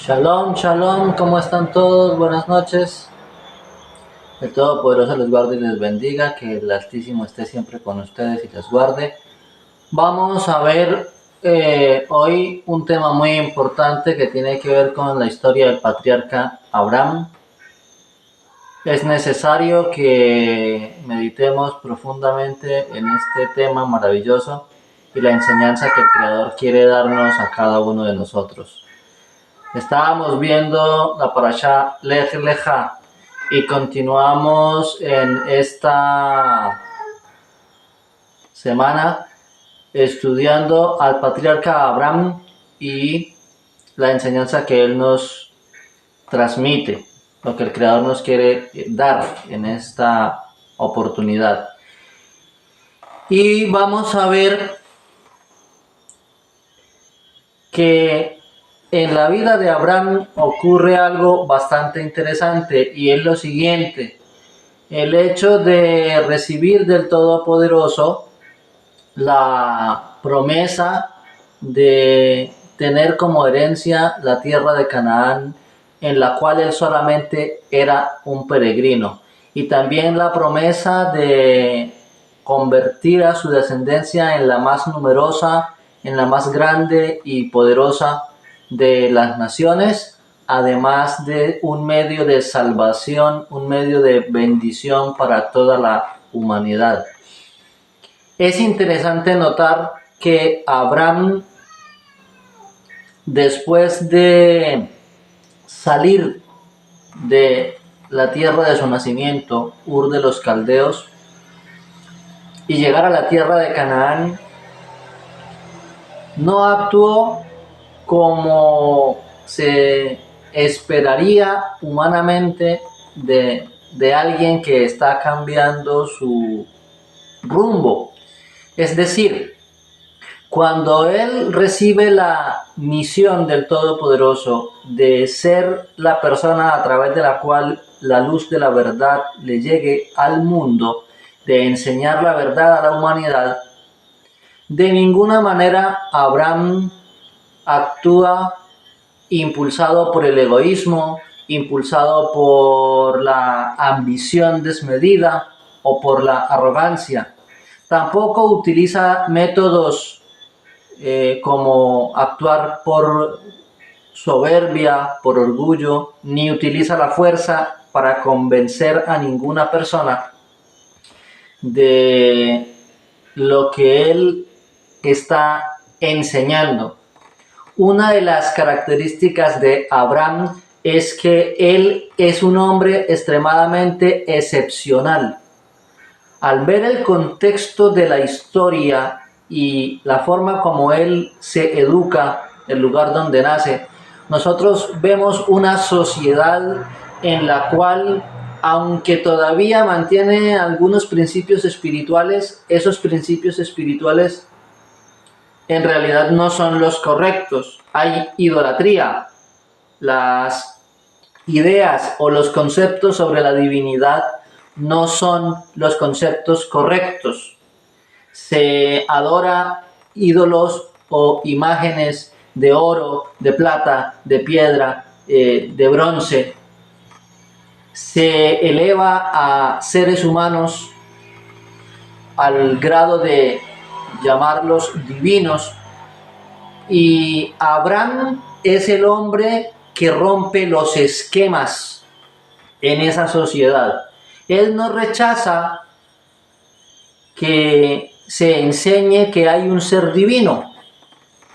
Shalom, shalom, ¿cómo están todos? Buenas noches. El Todopoderoso les guarde y les bendiga, que el Altísimo esté siempre con ustedes y les guarde. Vamos a ver hoy un tema muy importante que tiene que ver con la historia del patriarca Abraham. Es necesario que meditemos profundamente en este tema maravilloso y la enseñanza que el Creador quiere darnos a cada uno de nosotros. Estábamos viendo la parashá Lech Lecha y continuamos en esta semana estudiando al patriarca Abraham y la enseñanza que él nos transmite, lo que el Creador nos quiere dar en esta oportunidad. Y vamos a ver que en la vida de Abraham ocurre algo bastante interesante y es lo siguiente: el hecho de recibir del Todopoderoso la promesa de tener como herencia la tierra de Canaán, en la cual él solamente era un peregrino, y también la promesa de convertir a su descendencia en la más numerosa, en la más grande y poderosa de las naciones, además de un medio de salvación, un medio de bendición para toda la humanidad. Es interesante notar que Abraham, después de salir de la tierra de su nacimiento, Ur de los Caldeos, y llegar a la tierra de Canaán, no actuó como se esperaría humanamente de alguien que está cambiando su rumbo. Es decir, cuando él recibe la misión del Todopoderoso de ser la persona a través de la cual la luz de la verdad le llegue al mundo, de enseñar la verdad a la humanidad, de ninguna manera Abraham actúa impulsado por el egoísmo, impulsado por la ambición desmedida o por la arrogancia. Tampoco utiliza métodos como actuar por soberbia, por orgullo, ni utiliza la fuerza para convencer a ninguna persona de lo que él está enseñando. Una de las características de Abraham es que él es un hombre extremadamente excepcional. Al ver el contexto de la historia y la forma como él se educa, el lugar donde nace, nosotros vemos una sociedad en la cual, aunque todavía mantiene algunos principios espirituales, esos principios espirituales en realidad no son los correctos. Hay idolatría. Las ideas o los conceptos sobre la divinidad no son los conceptos correctos. Se adora ídolos o imágenes de oro, de plata, de piedra, de bronce. Se eleva a seres humanos al grado de llamarlos divinos, y Abraham es el hombre que rompe los esquemas en esa sociedad. Él no rechaza que se enseñe que hay un ser divino.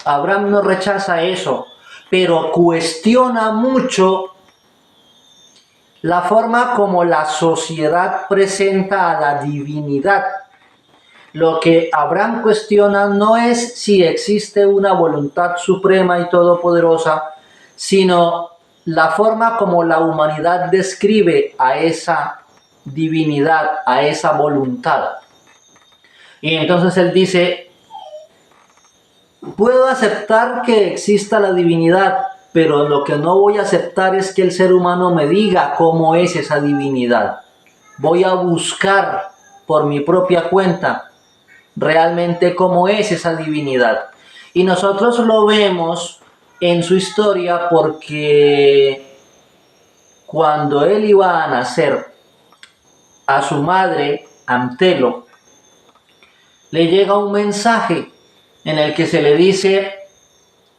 Abraham no rechaza eso, pero cuestiona mucho la forma como la sociedad presenta a la divinidad. Lo que Abraham cuestiona no es si existe una voluntad suprema y todopoderosa, sino la forma como la humanidad describe a esa divinidad, a esa voluntad. Y entonces él dice: puedo aceptar que exista la divinidad, pero lo que no voy a aceptar es que el ser humano me diga cómo es esa divinidad. Voy a buscar por mi propia cuenta realmente cómo es esa divinidad. Y nosotros lo vemos en su historia porque cuando él iba a nacer, a su madre, Antelo, le llega un mensaje en el que se le dice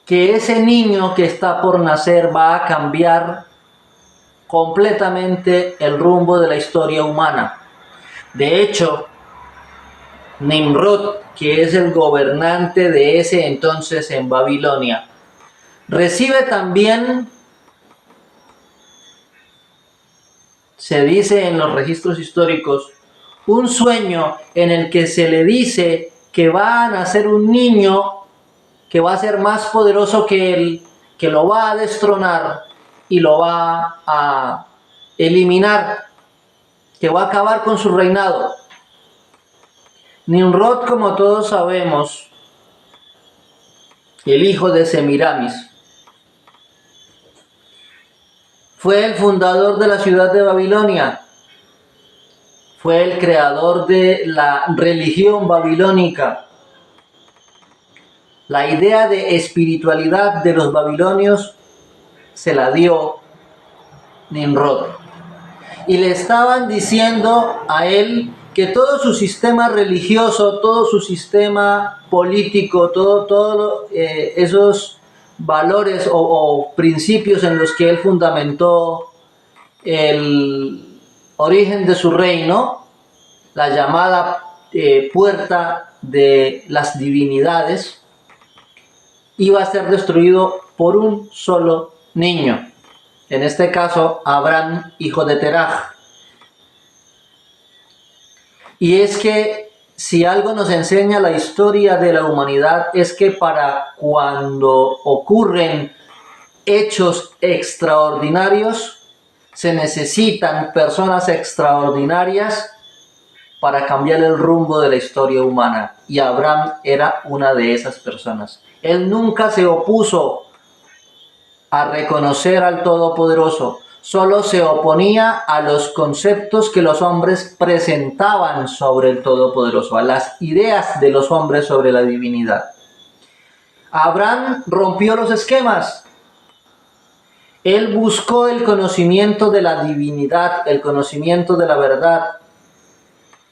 que ese niño que está por nacer va a cambiar completamente el rumbo de la historia humana. De hecho, Nimrod, que es el gobernante de ese entonces en Babilonia, recibe también, se dice en los registros históricos, un sueño en el que se le dice que va a nacer un niño que va a ser más poderoso que él, que lo va a destronar y lo va a eliminar, que va a acabar con su reinado. Nimrod, como todos sabemos, el hijo de Semiramis, fue el fundador de la ciudad de Babilonia, fue el creador de la religión babilónica. La idea de espiritualidad de los babilonios se la dio Nimrod. Y le estaban diciendo a él que todo su sistema religioso, todo su sistema político, todos esos valores o principios en los que él fundamentó el origen de su reino, la llamada puerta de las divinidades, iba a ser destruido por un solo niño. En este caso, Abraham, hijo de Teraj. Y es que si algo nos enseña la historia de la humanidad es que para cuando ocurren hechos extraordinarios, se necesitan personas extraordinarias para cambiar el rumbo de la historia humana. Y Abraham era una de esas personas. Él nunca se opuso a reconocer al Todopoderoso, solo se oponía a los conceptos que los hombres presentaban sobre el Todopoderoso, a las ideas de los hombres sobre la divinidad. Abraham rompió los esquemas. Él buscó el conocimiento de la divinidad, el conocimiento de la verdad.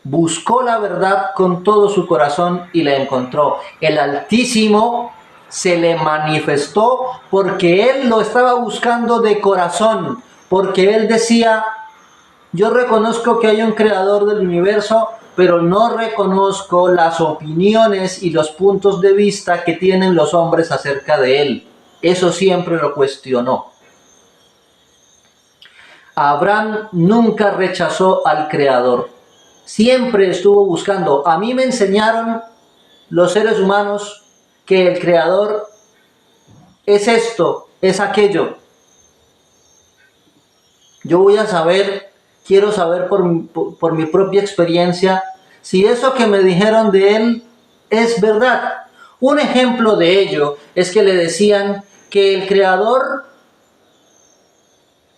Buscó la verdad con todo su corazón y la encontró. El Altísimo se le manifestó porque él lo estaba buscando de corazón, porque él decía: yo reconozco que hay un creador del universo, pero no reconozco las opiniones y los puntos de vista que tienen los hombres acerca de él. Eso siempre lo cuestionó. Abraham nunca rechazó al creador, siempre estuvo buscando. A mí me enseñaron los seres humanos que el creador es esto, es aquello. Yo voy a saber, quiero saber por mi propia experiencia si eso que me dijeron de él es verdad. Un ejemplo de ello es que le decían que el creador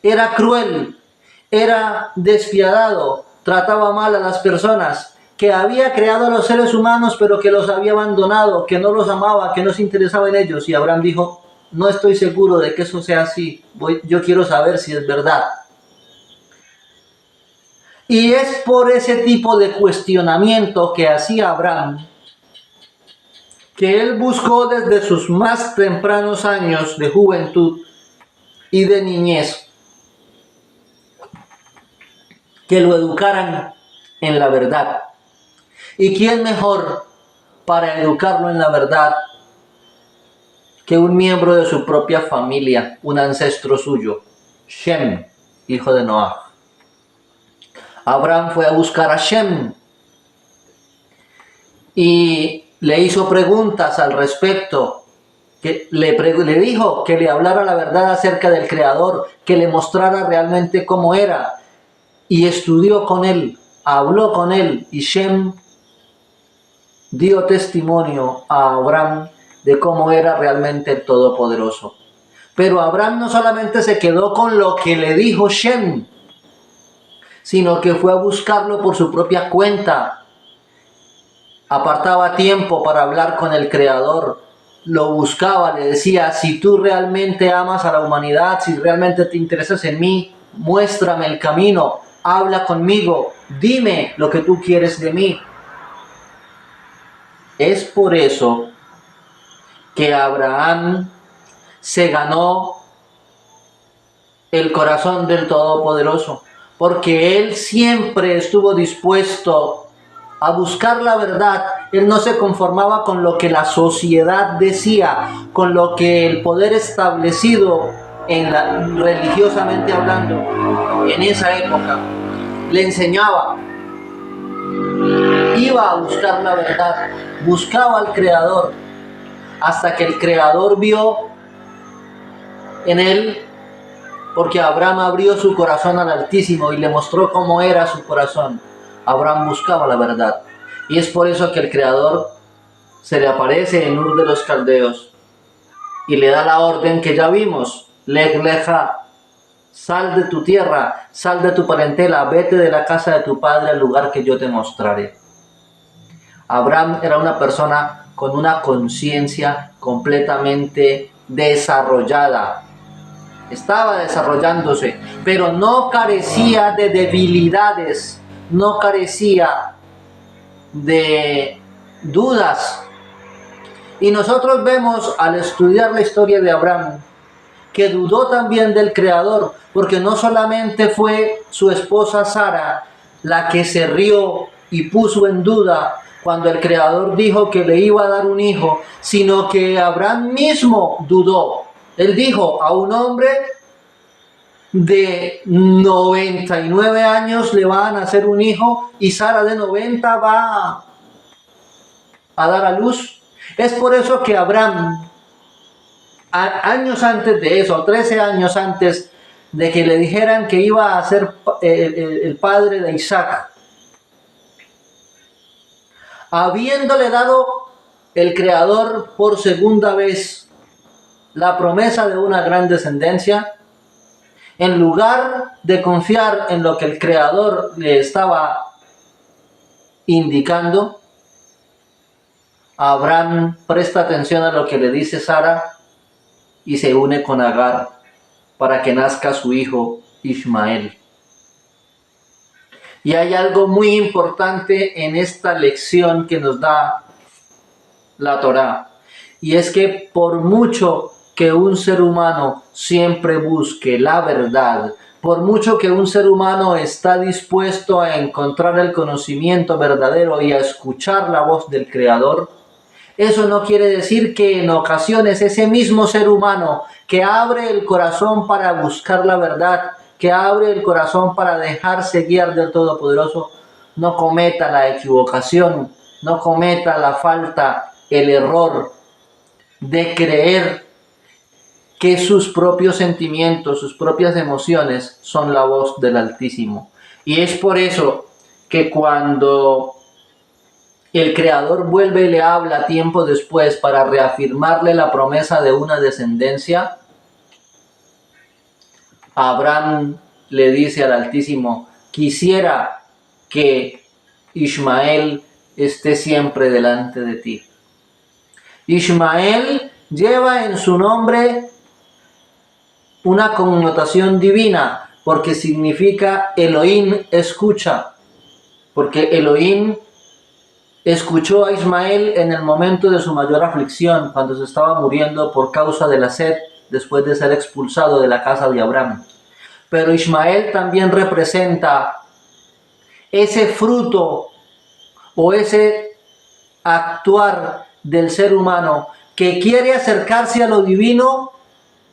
era cruel, era despiadado, trataba mal a las personas, que había creado a los seres humanos pero que los había abandonado, que no los amaba, que no se interesaba en ellos. Y Abraham dijo: no estoy seguro de que eso sea así, yo quiero saber si es verdad. Y es por ese tipo de cuestionamiento que hacía Abraham que él buscó desde sus más tempranos años de juventud y de niñez que lo educaran en la verdad. ¿Y quién mejor para educarlo en la verdad que un miembro de su propia familia, un ancestro suyo, Shem, hijo de Noah? Abraham fue a buscar a Shem y le hizo preguntas al respecto, que le dijo que le hablara la verdad acerca del Creador, que le mostrara realmente cómo era, y estudió con él, habló con él, y Shem dio testimonio a Abraham de cómo era realmente el Todopoderoso. Pero Abraham no solamente se quedó con lo que le dijo Shem, sino que fue a buscarlo por su propia cuenta. Apartaba tiempo para hablar con el Creador, lo buscaba, le decía: si tú realmente amas a la humanidad, si realmente te interesas en mí, muéstrame el camino, habla conmigo, dime lo que tú quieres de mí. Es por eso que Abraham se ganó el corazón del Todopoderoso, porque él siempre estuvo dispuesto a buscar la verdad. Él no se conformaba con lo que la sociedad decía, con lo que el poder establecido religiosamente hablando en esa época le enseñaba. Iba a buscar la verdad, buscaba al Creador, hasta que el Creador vio en él, porque Abraham abrió su corazón al Altísimo y le mostró cómo era su corazón. Abraham buscaba la verdad. Y es por eso que el Creador se le aparece en Ur de los Caldeos y le da la orden que ya vimos: Lej leja, sal de tu tierra, sal de tu parentela, vete de la casa de tu padre al lugar que yo te mostraré. Abraham era una persona con una conciencia completamente desarrollada. Estaba desarrollándose, pero no carecía de debilidades, no carecía de dudas. Y nosotros vemos, al estudiar la historia de Abraham, que dudó también del Creador, porque no solamente fue su esposa Sara la que se rió y puso en duda cuando el Creador dijo que le iba a dar un hijo, sino que Abraham mismo dudó. Él dijo: a un hombre de 99 años le va a nacer un hijo, y Sara de 90 va a dar a luz. Es por eso que Abraham, años antes de eso, 13 años antes de que le dijeran que iba a ser el padre de Isaac, habiéndole dado el Creador por segunda vez la promesa de una gran descendencia, en lugar de confiar en lo que el Creador le estaba indicando, Abraham presta atención a lo que le dice Sara y se une con Agar para que nazca su hijo Ismael. Y hay algo muy importante en esta lección que nos da la Torá, y es que por mucho que un ser humano siempre busque la verdad, por mucho que un ser humano está dispuesto a encontrar el conocimiento verdadero y a escuchar la voz del Creador, eso no quiere decir que en ocasiones ese mismo ser humano que abre el corazón para buscar la verdad, que abre el corazón para dejarse guiar del Todopoderoso, no cometa la equivocación, no cometa la falta, el error de creer que sus propios sentimientos, sus propias emociones son la voz del Altísimo. Y es por eso que cuando el Creador vuelve y le habla tiempo después para reafirmarle la promesa de una descendencia, Abraham le dice al Altísimo: quisiera que Ismael esté siempre delante de ti. Ismael lleva en su nombre una connotación divina, porque significa Elohim escucha, porque Elohim escuchó a Ismael en el momento de su mayor aflicción, cuando se estaba muriendo por causa de la sed, después de ser expulsado de la casa de Abraham. Pero Ismael también representa ese fruto o ese actuar del ser humano que quiere acercarse a lo divino,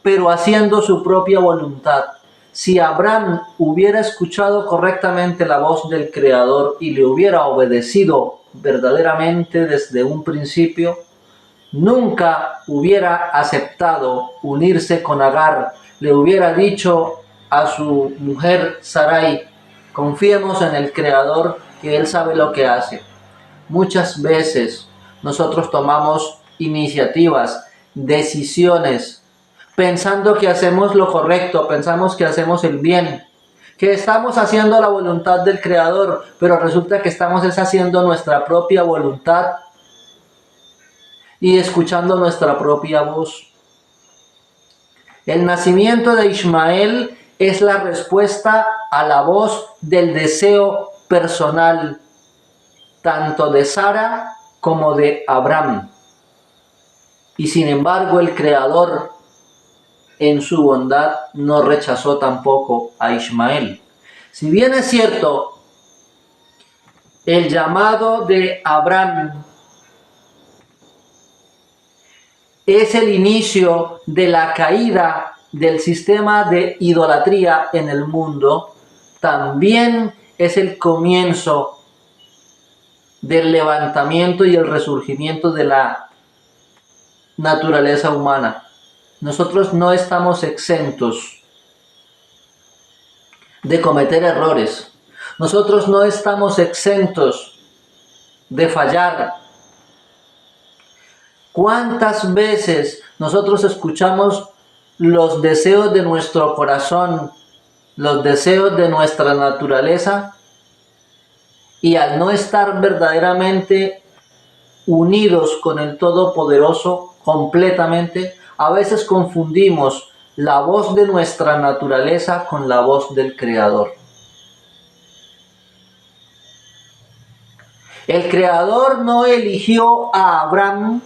pero haciendo su propia voluntad. Si Abraham hubiera escuchado correctamente la voz del Creador y le hubiera obedecido verdaderamente desde un principio, nunca hubiera aceptado unirse con Agar. Le hubiera dicho a su mujer Sarai: confiemos en el Creador, que Él sabe lo que hace. Muchas veces nosotros tomamos iniciativas, decisiones, pensando que hacemos lo correcto, pensamos que hacemos el bien, que estamos haciendo la voluntad del Creador, pero resulta que estamos haciendo nuestra propia voluntad. y escuchando nuestra propia voz. El nacimiento de Ismael es la respuesta a la voz del deseo personal, tanto de Sara como de Abraham. Y sin embargo, el Creador, en su bondad, no rechazó tampoco a Ismael. Si bien es cierto, el llamado de Abraham es el inicio de la caída del sistema de idolatría en el mundo, también es el comienzo del levantamiento y el resurgimiento de la naturaleza humana. Nosotros no estamos exentos de cometer errores. Nosotros no estamos exentos de fallar. ¿Cuántas veces nosotros escuchamos los deseos de nuestro corazón, los deseos de nuestra naturaleza, y al no estar verdaderamente unidos con el Todopoderoso completamente, a veces confundimos la voz de nuestra naturaleza con la voz del Creador? El Creador no eligió a Abraham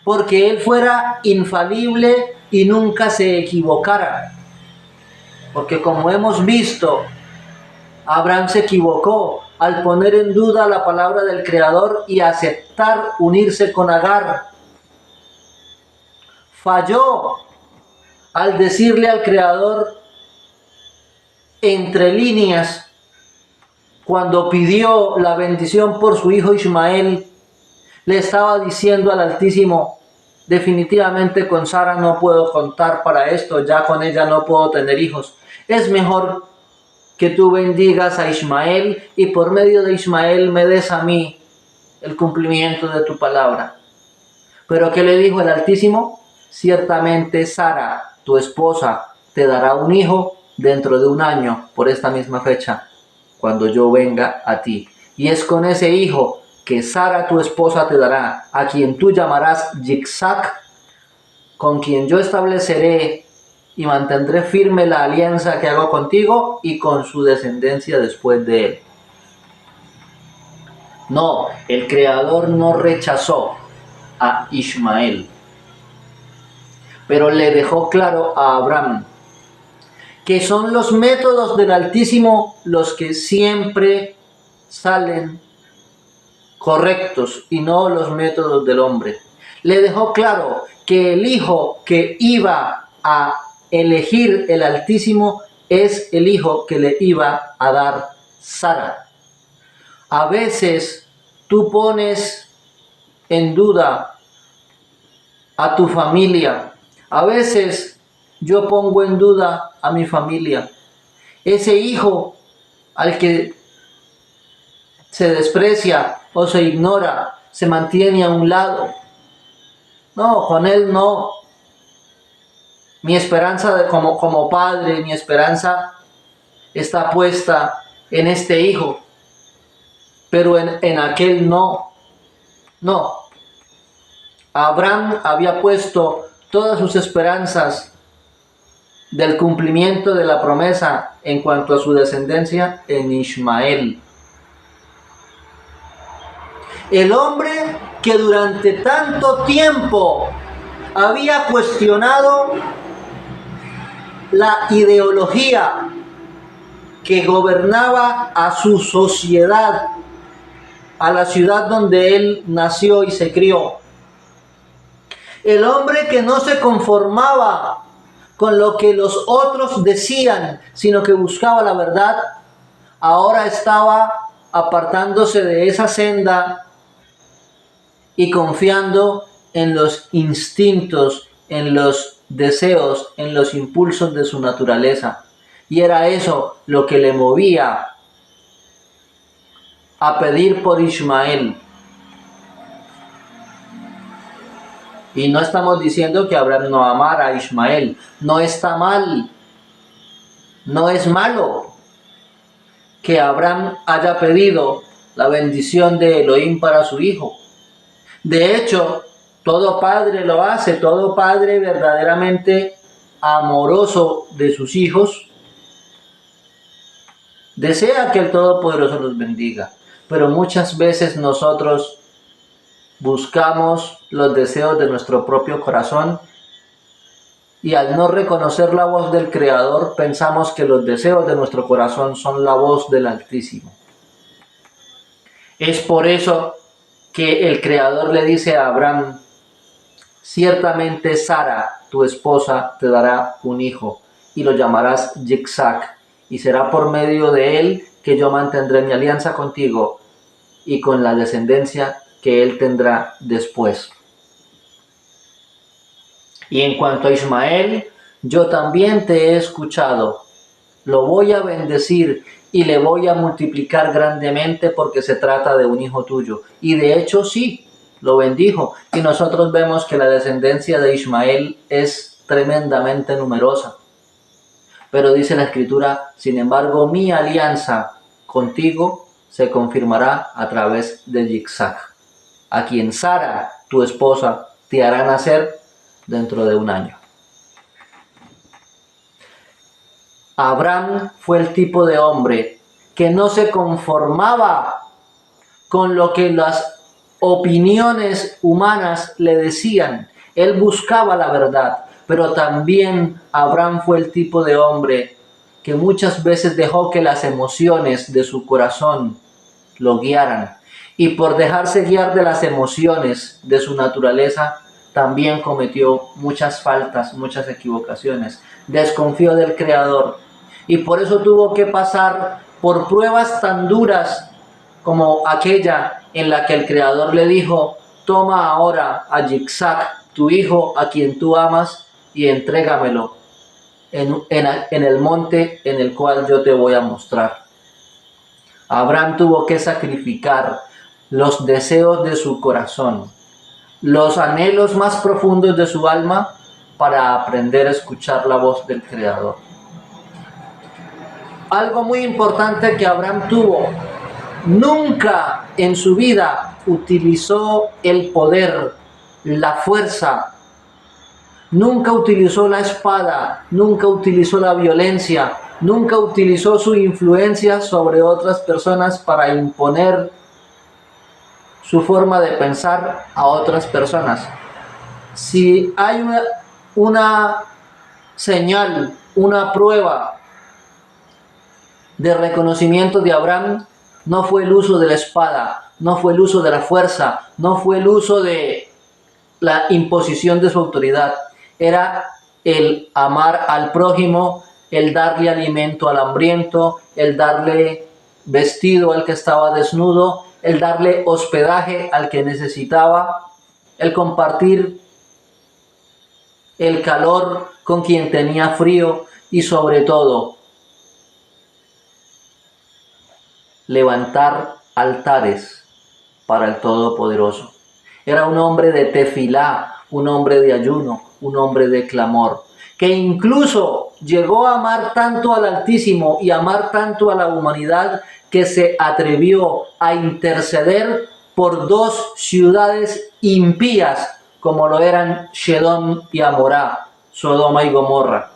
porque él fuera infalible y nunca se equivocara. Porque como hemos visto, Abraham se equivocó al poner en duda la palabra del Creador y aceptar unirse con Agar. Falló al decirle al Creador, entre líneas, cuando pidió la bendición por su hijo Ismael, le estaba diciendo al Altísimo, definitivamente con Sara no puedo contar para esto, ya con ella no puedo tener hijos. Es mejor que tú bendigas a Ismael y por medio de Ismael me des a mí el cumplimiento de tu palabra. Pero ¿qué le dijo el Altísimo? Ciertamente Sara, tu esposa, te dará un hijo dentro de un año, por esta misma fecha, cuando yo venga a ti. Y es con ese hijo que Sara, tu esposa, te dará, a quien tú llamarás Yitzhak, con quien yo estableceré y mantendré firme la alianza que hago contigo y con su descendencia después de él. No, el Creador no rechazó a Ismael, pero le dejó claro a Abraham que son los métodos del Altísimo los que siempre salen correctos y no los métodos del hombre. Le dejó claro que el hijo que iba a elegir el Altísimo es el hijo que le iba a dar Sara. A veces tú pones en duda a tu familia. A veces yo pongo en duda a mi familia. Ese hijo al que se desprecia o se ignora, se mantiene a un lado. No, con él no. Mi esperanza como padre, mi esperanza está puesta en este hijo, pero en aquel no. No. Abraham había puesto todas sus esperanzas del cumplimiento de la promesa en cuanto a su descendencia en Ismael. El hombre que durante tanto tiempo había cuestionado la ideología que gobernaba a su sociedad, a la ciudad donde él nació y se crió. El hombre que no se conformaba con lo que los otros decían, sino que buscaba la verdad, ahora estaba apartándose de esa senda y confiando en los instintos, en los deseos, en los impulsos de su naturaleza. Y era eso lo que le movía a pedir por Ismael. Y no estamos diciendo que Abraham no amara a Ismael. No está mal. No es malo que Abraham haya pedido la bendición de Elohim para su hijo. De hecho, Todo padre lo hace, todo padre verdaderamente amoroso de sus hijos desea que el Todopoderoso los bendiga. Pero muchas veces nosotros buscamos los deseos de nuestro propio corazón y al no reconocer la voz del Creador pensamos que los deseos de nuestro corazón son la voz del Altísimo. Es por eso que el Creador le dice a Abraham: ciertamente Sara, tu esposa, te dará un hijo y lo llamarás Yitzhak, y será por medio de él que yo mantendré mi alianza contigo y con la descendencia que él tendrá después. Y en cuanto a Ismael, yo también te he escuchado. Lo voy a bendecir y le voy a multiplicar grandemente porque se trata de un hijo tuyo. Y de hecho sí, lo bendijo. Y nosotros vemos que la descendencia de Ismael es tremendamente numerosa. Pero dice la Escritura: sin embargo, mi alianza contigo se confirmará a través de Yitzhak, a quien Sara, tu esposa, te hará nacer dentro de un año. Abraham fue el tipo de hombre que no se conformaba con lo que las opiniones humanas le decían. Él buscaba la verdad, pero también Abraham fue el tipo de hombre que muchas veces dejó que las emociones de su corazón lo guiaran. Y por dejarse guiar de las emociones de su naturaleza, también cometió muchas faltas, muchas equivocaciones. Desconfió del Creador. Y por eso tuvo que pasar por pruebas tan duras como aquella en la que el Creador le dijo: toma ahora a Yitzhak, tu hijo, a quien tú amas, y entrégamelo en el monte en el cual yo te voy a mostrar. Abraham tuvo que sacrificar los deseos de su corazón, los anhelos más profundos de su alma, para aprender a escuchar la voz del Creador. Algo muy importante que Abraham tuvo: nunca en su vida utilizó el poder, la fuerza, nunca utilizó la espada, nunca utilizó la violencia, nunca utilizó su influencia sobre otras personas para imponer su forma de pensar a otras personas. Si hay una señal, una prueba de reconocimiento de Abraham, no fue el uso de la espada, no fue el uso de la fuerza, no fue el uso de la imposición de su autoridad. Era el amar al prójimo, el darle alimento al hambriento, el darle vestido al que estaba desnudo, el darle hospedaje al que necesitaba, el compartir el calor con quien tenía frío y sobre todo levantar altares para el Todopoderoso. Era un hombre de tefilá, un hombre de ayuno, un hombre de clamor, que incluso llegó a amar tanto al Altísimo y amar tanto a la humanidad que se atrevió a interceder por dos ciudades impías como lo eran Sedom y Amorá, Sodoma y Gomorra.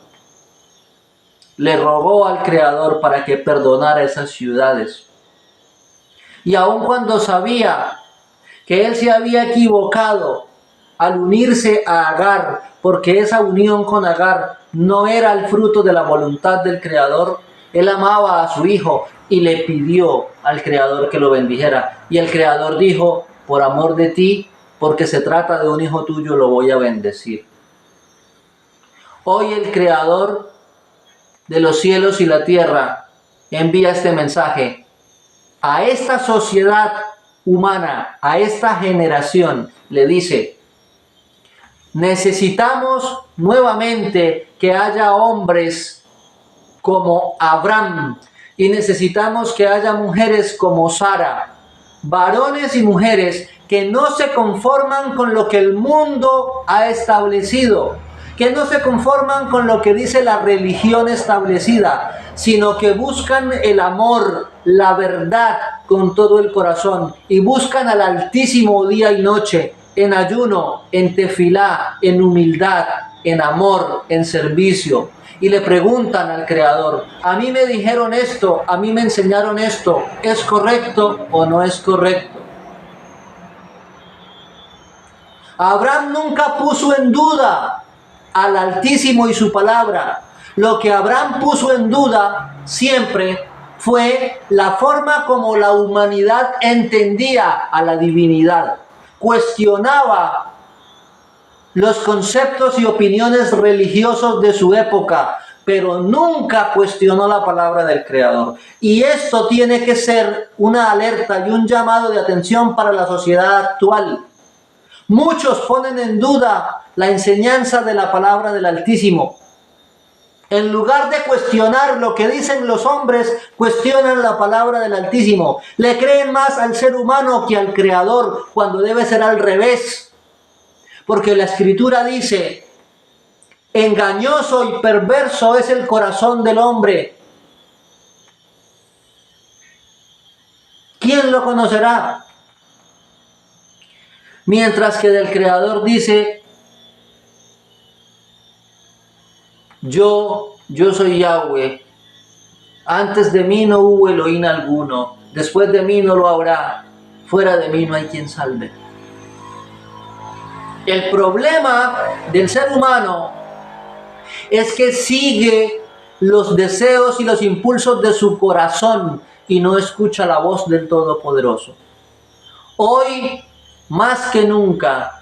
Le rogó al Creador para que perdonara esas ciudades. Y aun cuando sabía que él se había equivocado al unirse a Agar, porque esa unión con Agar no era el fruto de la voluntad del Creador, él amaba a su hijo y le pidió al Creador que lo bendijera. Y el Creador dijo: por amor de ti, porque se trata de un hijo tuyo, lo voy a bendecir. Hoy el Creador de los cielos y la tierra envía este mensaje a esta sociedad humana, a esta generación. Le dice: necesitamos nuevamente que haya hombres como Abraham y necesitamos que haya mujeres como Sara, varones y mujeres que no se conforman con lo que el mundo ha establecido, que no se conforman con lo que dice la religión establecida, sino que buscan el amor, la verdad con todo el corazón y buscan al Altísimo día y noche en ayuno, en tefilá, en humildad, en amor, en servicio. Y le preguntan al Creador, a mí me dijeron esto, a mí me enseñaron esto, ¿es correcto o no es correcto? Abraham nunca puso en duda al Altísimo y su palabra. Lo que Abraham puso en duda siempre fue la forma como la humanidad entendía a la divinidad. Cuestionaba los conceptos y opiniones religiosos de su época, pero nunca cuestionó la palabra del Creador. Y esto tiene que ser una alerta y un llamado de atención para la sociedad actual. Muchos ponen en duda la enseñanza de la palabra del Altísimo. En lugar de cuestionar lo que dicen los hombres, cuestionan la palabra del Altísimo. Le creen más al ser humano que al Creador, cuando debe ser al revés. Porque la Escritura dice, engañoso y perverso es el corazón del hombre. ¿Quién lo conocerá? Mientras que del Creador dice, yo soy Yahweh, antes de mí no hubo Elohim alguno, después de mí no lo habrá, fuera de mí no hay quien salve. El problema del ser humano es que sigue los deseos y los impulsos de su corazón y no escucha la voz del Todopoderoso. Hoy, más que nunca,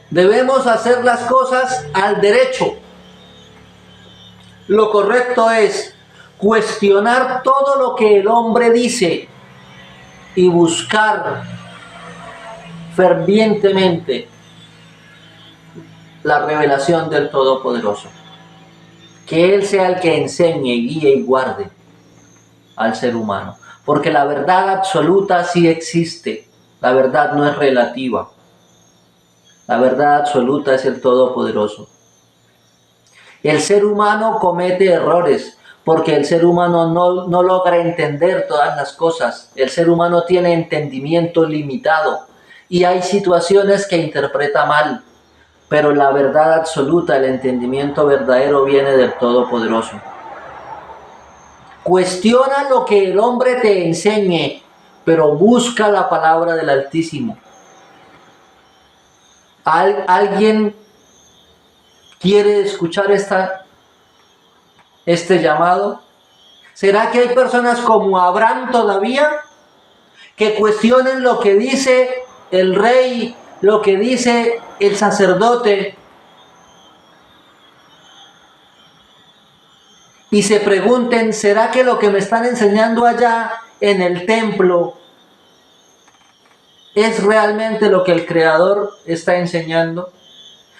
debemos hacer las cosas al derecho. Lo correcto es cuestionar todo lo que el hombre dice y buscar fervientemente la revelación del Todopoderoso. Que Él sea el que enseñe, guíe y guarde al ser humano. Porque la verdad absoluta sí existe. La verdad no es relativa. La verdad absoluta es el Todopoderoso. El ser humano comete errores porque el ser humano no logra entender todas las cosas. El ser humano tiene entendimiento limitado y hay situaciones que interpreta mal. Pero la verdad absoluta, el entendimiento verdadero viene del Todopoderoso. Cuestiona lo que el hombre te enseñe, pero busca la palabra del Altísimo. ¿Alguien quiere escuchar este llamado? ¿Será que hay personas como Abraham todavía que cuestionen lo que dice el rey, lo que dice el sacerdote y se pregunten, ¿será que lo que me están enseñando allá en el templo es realmente lo que el Creador está enseñando?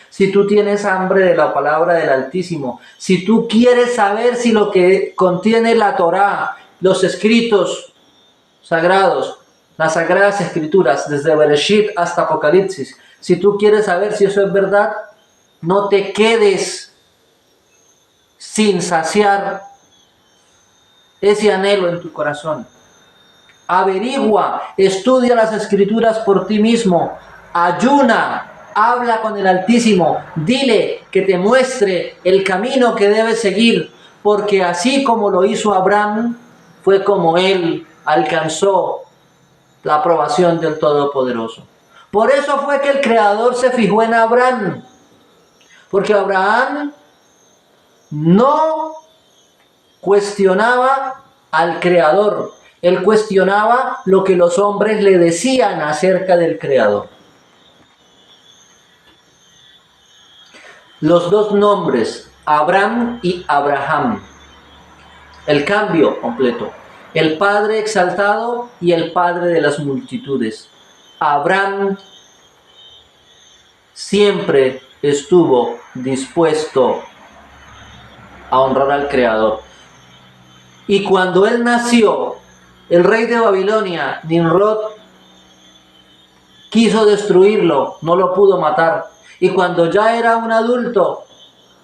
Si tú tienes hambre de la palabra del Altísimo, si tú quieres saber si lo que contiene la Torá, los escritos sagrados, las sagradas escrituras, desde Bereshit hasta Apocalipsis, si tú quieres saber si eso es verdad, no te quedes sin saciar ese anhelo en tu corazón. Averigua, estudia las escrituras por ti mismo, ayuna, habla con el Altísimo, dile que te muestre el camino que debes seguir, porque así como lo hizo Abraham, fue como él alcanzó la aprobación del Todopoderoso. Por eso fue que el Creador se fijó en Abraham, porque Abraham no cuestionaba al Creador, él cuestionaba lo que los hombres le decían acerca del Creador. Los dos nombres, Abraham y Abraham, el cambio completo. El Padre exaltado y el Padre de las multitudes. Abraham siempre estuvo dispuesto a honrar al Creador. Y cuando él nació, el rey de Babilonia, Nimrod, quiso destruirlo, no lo pudo matar. Y cuando ya era un adulto,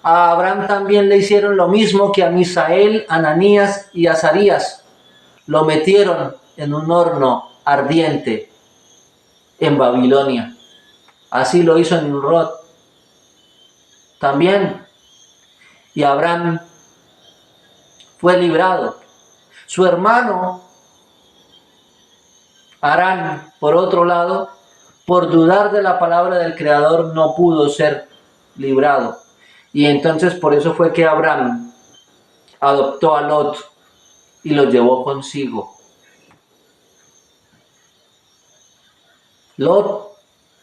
a Abraham también le hicieron lo mismo que a Misael, Ananías y Azarías. Lo metieron en un horno ardiente en Babilonia. Así lo hizo Nimrod también. Y Abraham fue librado. Su hermano Harán, por otro lado, por dudar de la palabra del Creador, no pudo ser librado. Y entonces por eso fue que Abraham adoptó a Lot y lo llevó consigo. Lot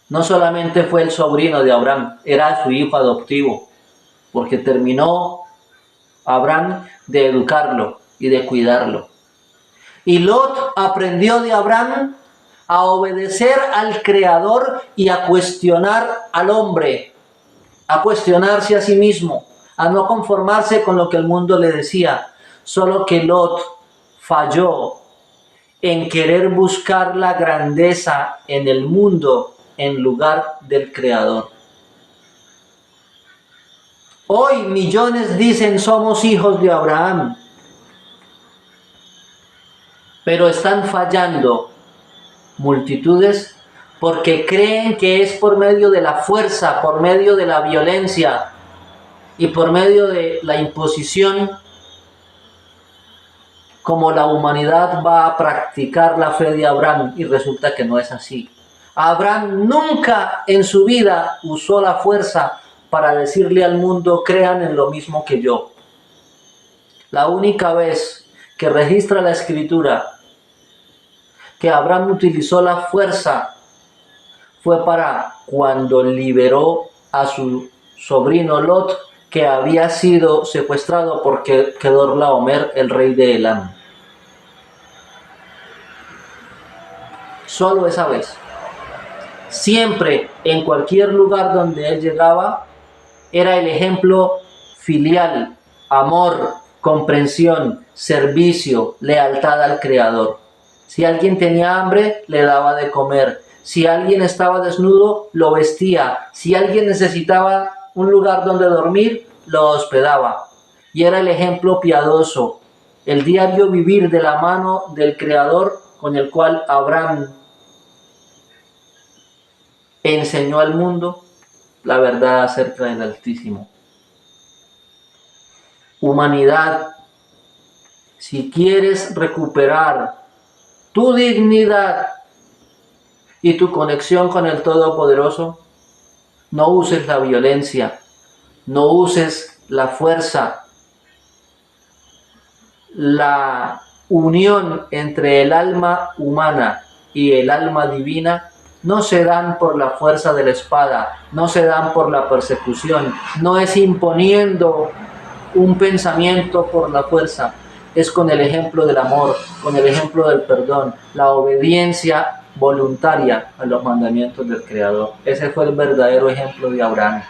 no solamente fue el sobrino de Abraham, era su hijo adoptivo, porque terminó Abraham de educarlo y de cuidarlo. Y Lot aprendió de Abraham a obedecer al Creador y a cuestionar al hombre, a cuestionarse a sí mismo, a no conformarse con lo que el mundo le decía. Solo que Lot falló en querer buscar la grandeza en el mundo en lugar del Creador. Hoy millones dicen somos hijos de Abraham, pero están fallando multitudes porque creen que es por medio de la fuerza, por medio de la violencia y por medio de la imposición como la humanidad va a practicar la fe de Abraham, y resulta que no es así. Abraham nunca en su vida usó la fuerza para decirle al mundo crean en lo mismo que yo. La única vez que registra la Escritura que Abraham utilizó la fuerza fue para cuando liberó a su sobrino Lot, que había sido secuestrado por Kedorlaomer, el rey de Elam. Solo esa vez. Siempre, en cualquier lugar donde él llegaba, era el ejemplo filial, amor, comprensión, servicio, lealtad al Creador. Si alguien tenía hambre, le daba de comer. Si alguien estaba desnudo, lo vestía. Si alguien necesitaba un lugar donde dormir, lo hospedaba. Y era el ejemplo piadoso, el diario vivir de la mano del Creador con el cual Abraham enseñó al mundo la verdad acerca del Altísimo. Humanidad, si quieres recuperar tu dignidad y tu conexión con el Todopoderoso, no uses la violencia, no uses la fuerza. La unión entre el alma humana y el alma divina no se dan por la fuerza de la espada, no se dan por la persecución, no es imponiendo un pensamiento por la fuerza, es con el ejemplo del amor, con el ejemplo del perdón, la obediencia voluntaria a los mandamientos del Creador. Ese fue el verdadero ejemplo de Abraham.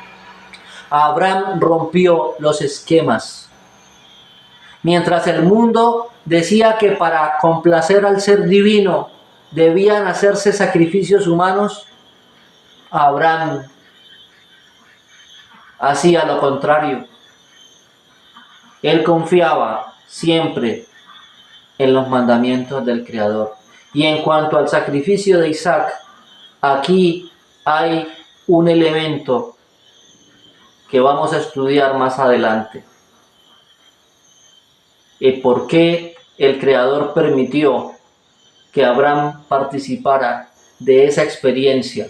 Abraham rompió los esquemas. Mientras el mundo decía que para complacer al ser divino debían hacerse sacrificios humanos, Abraham hacía lo contrario. Él confiaba siempre en los mandamientos del Creador. Y en cuanto al sacrificio de Isaac, aquí hay un elemento que vamos a estudiar más adelante. ¿Por qué el Creador permitió que Abraham participara de esa experiencia?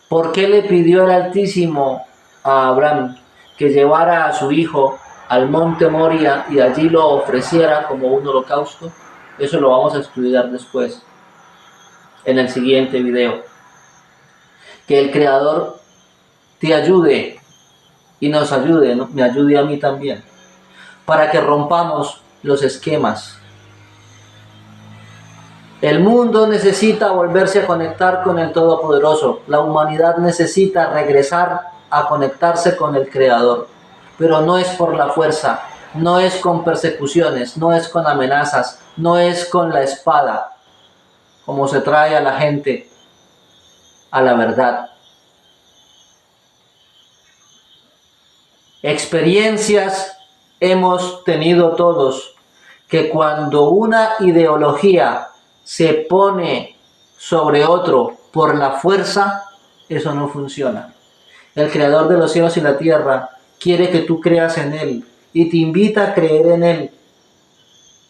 ¿Por qué le pidió el Altísimo a Abraham que llevara a su hijo al monte Moria y allí lo ofreciera como un holocausto? Eso lo vamos a estudiar después, en el siguiente video. Que el Creador te ayude y nos ayude, ¿no? Me ayude a mí también, para que rompamos los esquemas. El mundo necesita volverse a conectar con el Todopoderoso. La humanidad necesita regresar a conectarse con el Creador. Pero no es por la fuerza, no es con persecuciones, no es con amenazas, no es con la espada, como se trae a la gente a la verdad. Experiencias hemos tenido todos, que cuando una ideología se pone sobre otro por la fuerza, eso no funciona. El creador de los cielos y la tierra quiere que tú creas en Él y te invita a creer en Él,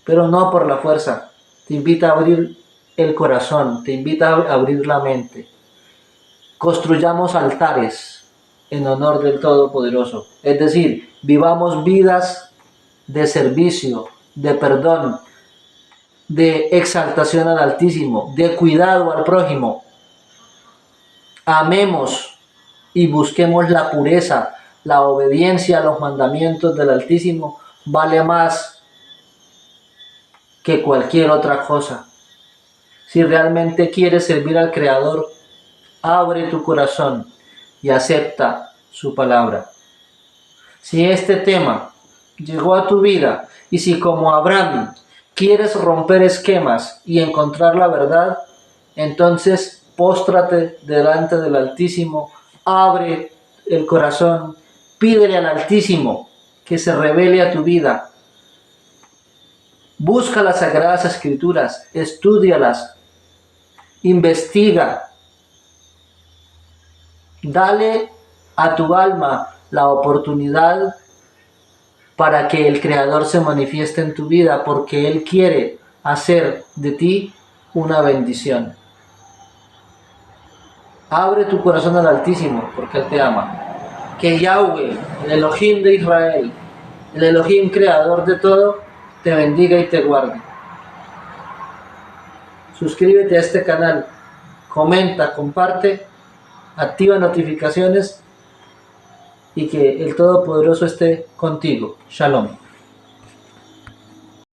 pero no por la fuerza. Te invita a abrir el corazón, te invita a abrir la mente. Construyamos altares en honor del Todopoderoso. Es decir, vivamos vidas de servicio, de perdón, de exaltación al Altísimo, de cuidado al prójimo. Amemos y busquemos la pureza, la obediencia a los mandamientos del Altísimo vale más que cualquier otra cosa. Si realmente quieres servir al Creador, abre tu corazón y acepta su palabra. Si este tema llegó a tu vida y si como Abraham quieres romper esquemas y encontrar la verdad, entonces póstrate delante del Altísimo, abre el corazón, pídele al Altísimo que se revele a tu vida. Busca las Sagradas Escrituras, estúdialas, investiga. Dale a tu alma la oportunidad para que el Creador se manifieste en tu vida, porque Él quiere hacer de ti una bendición. Abre tu corazón al Altísimo, porque Él te ama. Que Yahweh, el Elohim de Israel, el Elohim creador de todo, te bendiga y te guarde. Suscríbete a este canal, comenta, comparte, activa notificaciones y que el Todopoderoso esté contigo. Shalom.